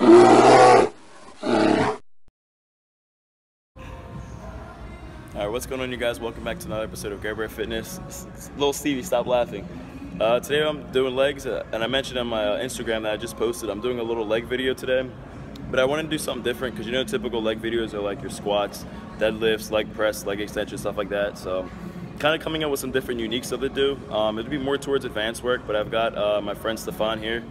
Alright, what's going on, you guys? Welcome back to another episode of Garbear Fitness. Little Stevie, stop laughing. Today I'm doing legs, and I mentioned on my Instagram that I just posted, I'm doing a little leg video today. But I want to do something different because, you know, typical leg videos are like your squats, deadlifts, leg press, leg extension, stuff like that. So kind of coming up with some different unique stuff to do. It'll be more towards advanced work, but I've got my friend Stefan here.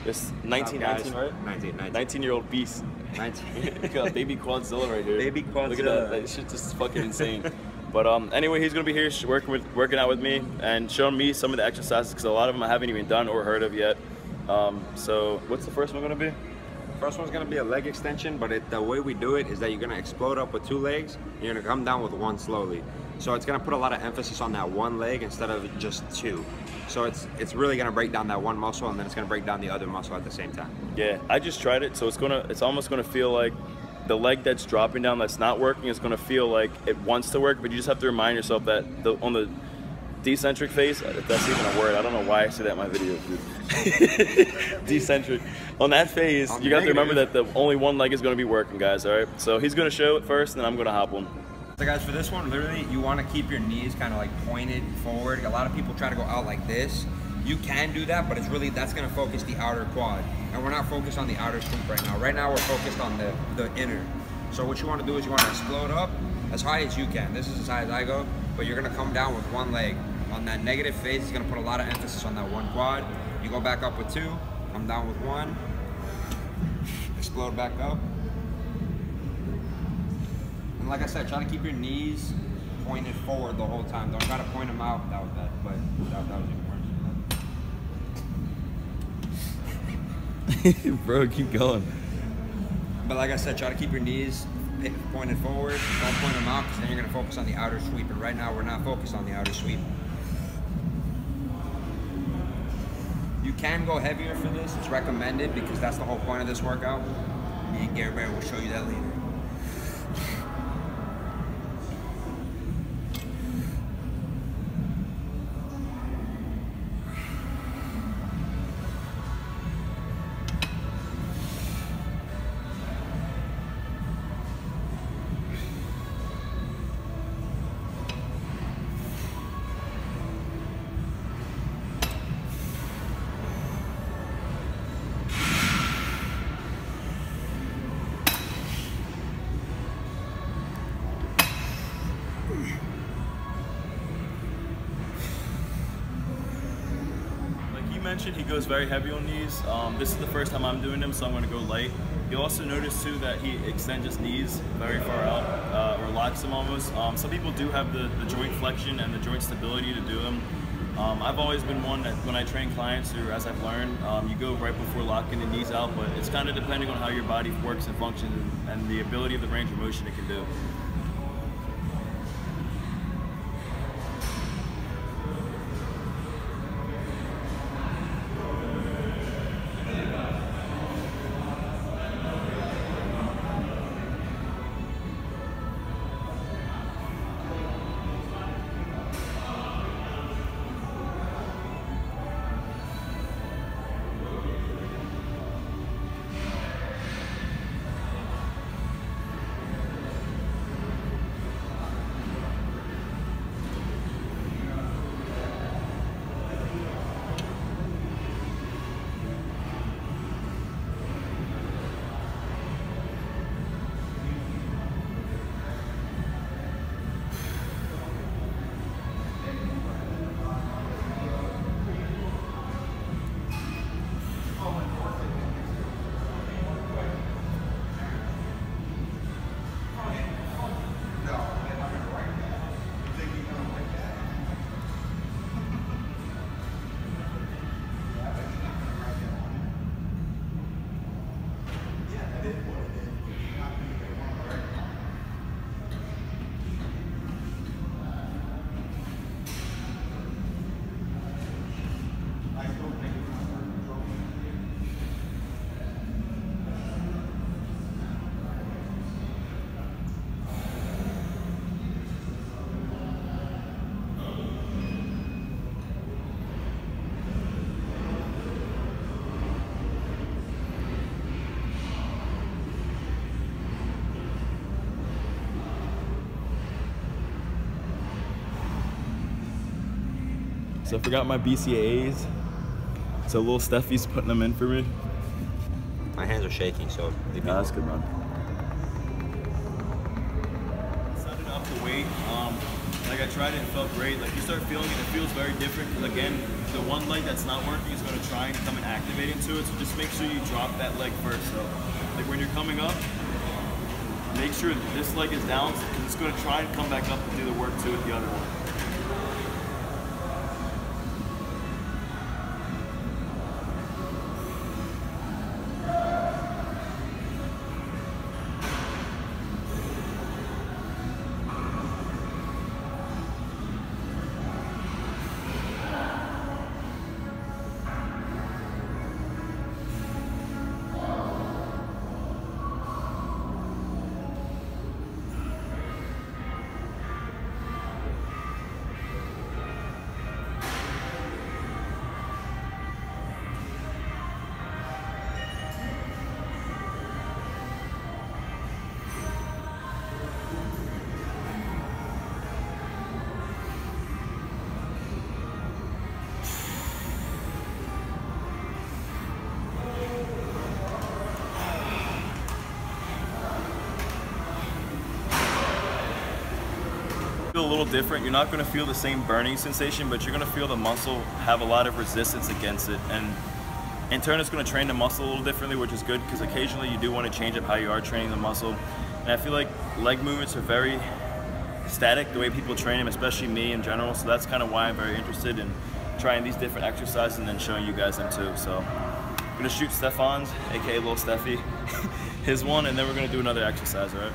This 19, right? 19-year-old beast. 19. You got baby Quadzilla right here. Baby Quadzilla. Look at that. That shit's just fucking insane. But anyway, he's gonna be here working out with me and showing me some of the exercises because a lot of them I haven't even done or heard of yet. So what's the first one gonna be? First one's gonna be a leg extension, but the way we do it is that you're gonna explode up with 2 legs. You're gonna come down with 1 slowly. So it's gonna put a lot of emphasis on that 1 leg instead of just 2. So it's really gonna break down that 1 muscle, and then it's gonna break down the other muscle at the same time. Yeah, I just tried it, so it's almost gonna feel like the leg that's dropping down that's not working is gonna feel like it wants to work, but you just have to remind yourself that on the decentric phase, if that's even a word, I don't know why I say that in my videos, dude. Decentric. On that phase, you got to remember that the only 1 leg is gonna be working, guys. All right. So he's gonna show it first, and then I'm gonna hop on. So guys, for this one, literally, you want to keep your knees kind of like pointed forward. A lot of people try to go out like this. You can do that, but that's going to focus the outer quad. And we're not focused on the outer sweep right now. Right now, we're focused on the inner. So what you want to do is you want to explode up as high as you can. This is as high as I go, but you're going to come down with 1 leg. On that negative phase, it's going to put a lot of emphasis on that 1 quad. You go back up with 2, come down with 1, explode back up. And like I said, try to keep your knees pointed forward the whole time. Don't try to point them out. That was bad, but that was even worse. Bro, keep going. But like I said, try to keep your knees pointed forward. Don't point them out, because then you're going to focus on the outer sweep. And right now, we're not focused on the outer sweep. You can go heavier for this. It's recommended because that's the whole point of this workout. Me and Garbear will show you that later. Mentioned, he goes very heavy on these. This is the first time I'm doing them, so I'm going to go light. You'll also notice too that he extends his knees very far out, or locks them almost. Some people do have the joint flexion and the joint stability to do them. I've always been one that when I train clients, or as I've learned, you go right before locking the knees out, but it's kind of depending on how your body works and functions and the ability of the range of motion it can do. So I forgot my BCAAs. So little Steffi's putting them in for me. My hands are shaking, so nah, that's good, man. Setting up the weight, like I tried it, it felt great. Like you start feeling it, it feels very different. Because again, the one leg that's not working is going to try and come and activate into it. So just make sure you drop that leg first. So like when you're coming up, make sure this leg is down. Because it's going to try and come back up and do the work too with the other one. A little different. You're not going to feel the same burning sensation, but you're going to feel the muscle have a lot of resistance against it, and in turn it's going to train the muscle a little differently, which is good because occasionally you do want to change up how you are training the muscle. And I feel like leg movements are very static the way people train them, especially me in general, so that's kind of why I'm very interested in trying these different exercises and then showing you guys them too. So I'm going to shoot Stefan's, aka Little Steffi, his one, and then we're going to do another exercise, all right?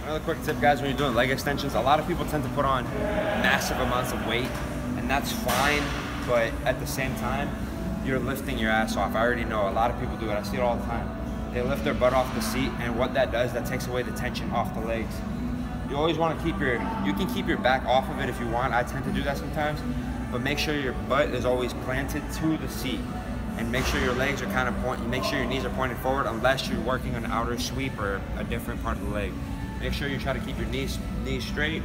Another quick tip, guys, when you're doing leg extensions, a lot of people tend to put on massive amounts of weight, and that's fine, but at the same time, you're lifting your ass off. I already know, a lot of people do it. I see it all the time. They lift their butt off the seat, and what that does, that takes away the tension off the legs. You always want to keep you can keep your back off of it if you want. I tend to do that sometimes, but make sure your butt is always planted to the seat. And make sure your legs are kind of pointing, make sure your knees are pointed forward unless you're working on an outer sweep or a different part of the leg. Make sure you try to keep your knees straight.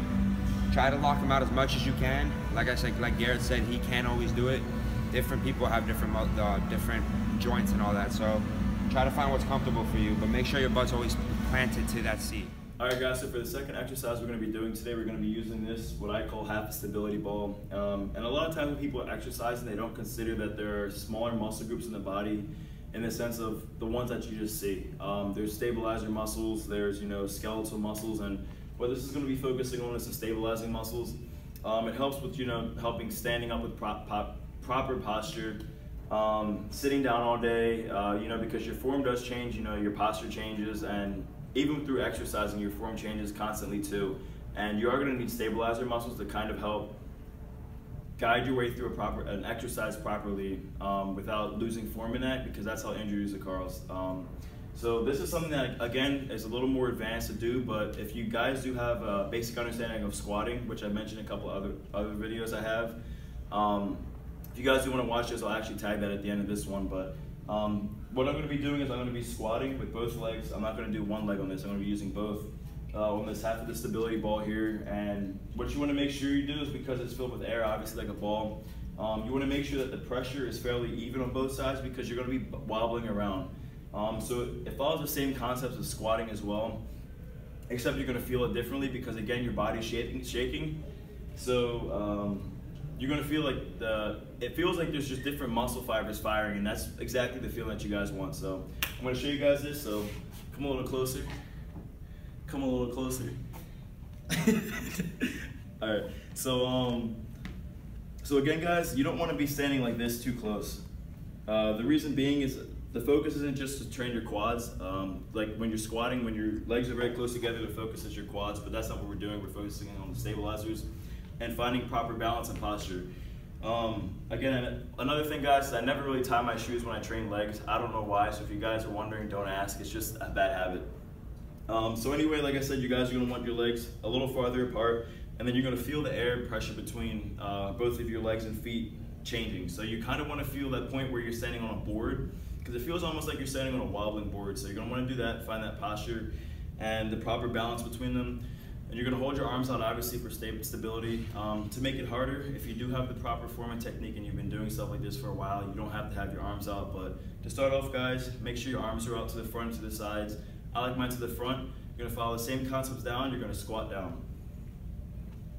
Try to lock them out as much as you can. Like I said, like Garrett said, he can't always do it. Different people have different joints and all that. So try to find what's comfortable for you, but make sure your butt's always planted to that seat. All right, guys, so for the second exercise we're going to be doing today, we're going to be using this, what I call half a stability ball. And a lot of times when people are exercising, they don't consider that there are smaller muscle groups in the body in the sense of the ones that you just see. There's stabilizer muscles, there's, skeletal muscles, and what this is going to be focusing on is the stabilizing muscles. It helps with, helping standing up with proper posture, sitting down all day, because your form does change, your posture changes, and even through exercising, your form changes constantly too. And you are going to need stabilizer muscles to kind of help guide your way through an exercise properly without losing form in that, because that's how injuries occur. So this is something that, again, is a little more advanced to do, but if you guys do have a basic understanding of squatting, which I mentioned in a couple other videos I have, if you guys do want to watch this, I'll actually tag that at the end of this one. But what I'm going to be doing is I'm going to be squatting with both legs. I'm not going to do one leg on this. I'm going to be using both on this half of the stability ball here. And what you want to make sure you do is, because it's filled with air, obviously like a ball, you want to make sure that the pressure is fairly even on both sides, because you're going to be wobbling around. So it follows the same concepts of squatting as well, except you're going to feel it differently because, again, your body's shaking. So you're going to feel like it feels like there's just different muscle fibers firing, and that's exactly the feeling that you guys want. So I'm going to show you guys this, so come a little closer. Come a little closer. All right, so So again, guys, you don't want to be standing like this too close. The reason being is the focus isn't just to train your quads. Like when you're squatting, when your legs are very close together, the focus is your quads, but that's not what we're doing. We're focusing on the stabilizers and finding proper balance and posture. Again, another thing, guys, is I never really tie my shoes when I train legs. I don't know why, so if you guys are wondering, don't ask. It's just a bad habit. So anyway, like I said, you guys are gonna want your legs a little farther apart, and then you're gonna feel the air pressure between both of your legs and feet changing. So you kind of wanna feel that point where you're standing on a board, because it feels almost like you're standing on a wobbling board. So you're gonna wanna do that, find that posture and the proper balance between them. And you're gonna hold your arms out, obviously, for stability. To make it harder, if you do have the proper form and technique and you've been doing stuff like this for a while, you don't have to have your arms out. But to start off, guys, make sure your arms are out to the front, to the sides. I like mine to the front. You're gonna follow the same concepts down, you're gonna squat down.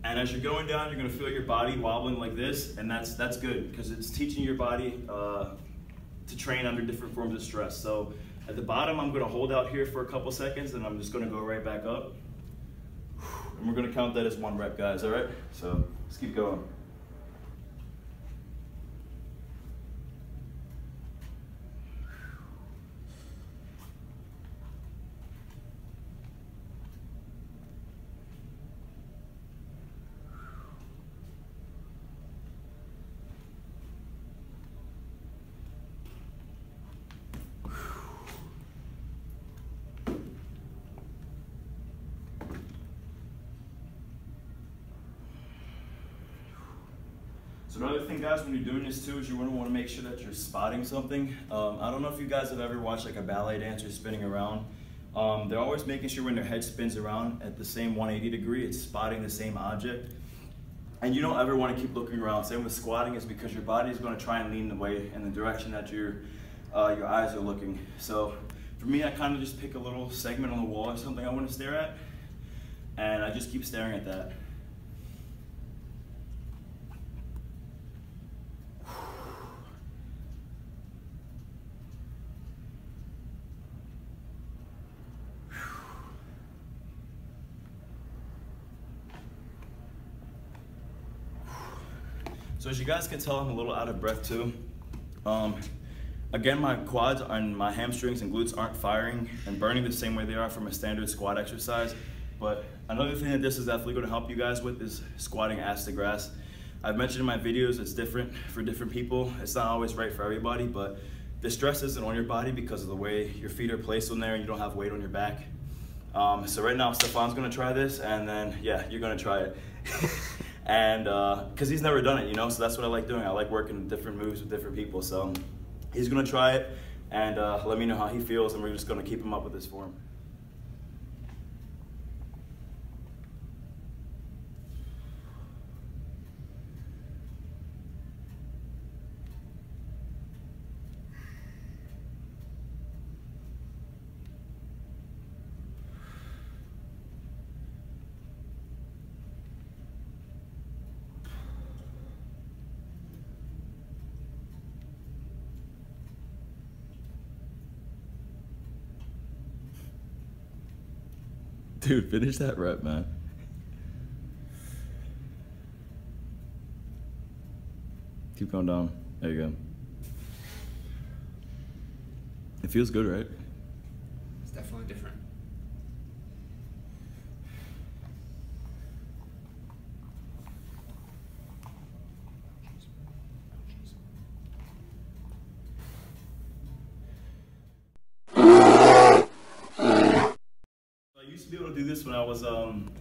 And as you're going down, you're gonna feel your body wobbling like this, and that's good, because it's teaching your body to train under different forms of stress. So at the bottom, I'm gonna hold out here for a couple seconds, and I'm just gonna go right back up. And we're gonna count that as 1 rep, guys, all right? So let's keep going. So another thing, guys, when you're doing this too, is you're gonna wanna make sure that you're spotting something. I don't know if you guys have ever watched like a ballet dancer spinning around. They're always making sure when their head spins around at the same 180 degree, it's spotting the same object. And you don't ever wanna keep looking around. Same with squatting, is because your body is gonna try and lean the way in the direction that your eyes are looking. So for me, I kind of just pick a little segment on the wall or something I wanna stare at, and I just keep staring at that. So as you guys can tell, I'm a little out of breath too. Again, my quads and my hamstrings and glutes aren't firing and burning the same way they are from a standard squat exercise. But another thing that this is definitely going to help you guys with is squatting ass to grass. I've mentioned in my videos it's different for different people. It's not always right for everybody, but the stress isn't on your body because of the way your feet are placed on there and you don't have weight on your back. So right now, Stefan's going to try this, and then, yeah, you're going to try it. And because he's never done it, you know, so that's what I like doing. I like working different moves with different people. So he's gonna try it and let me know how he feels, and we're just gonna keep him up with this form. Dude, finish that rep, man. Keep going down. There you go. It feels good, right? It's definitely different. I used to be able to do this when I was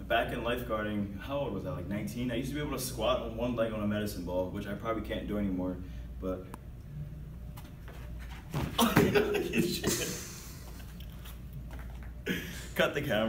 back in lifeguarding. How old was I, like 19? I used to be able to squat on one leg on a medicine ball, which I probably can't do anymore, but. Cut the camera.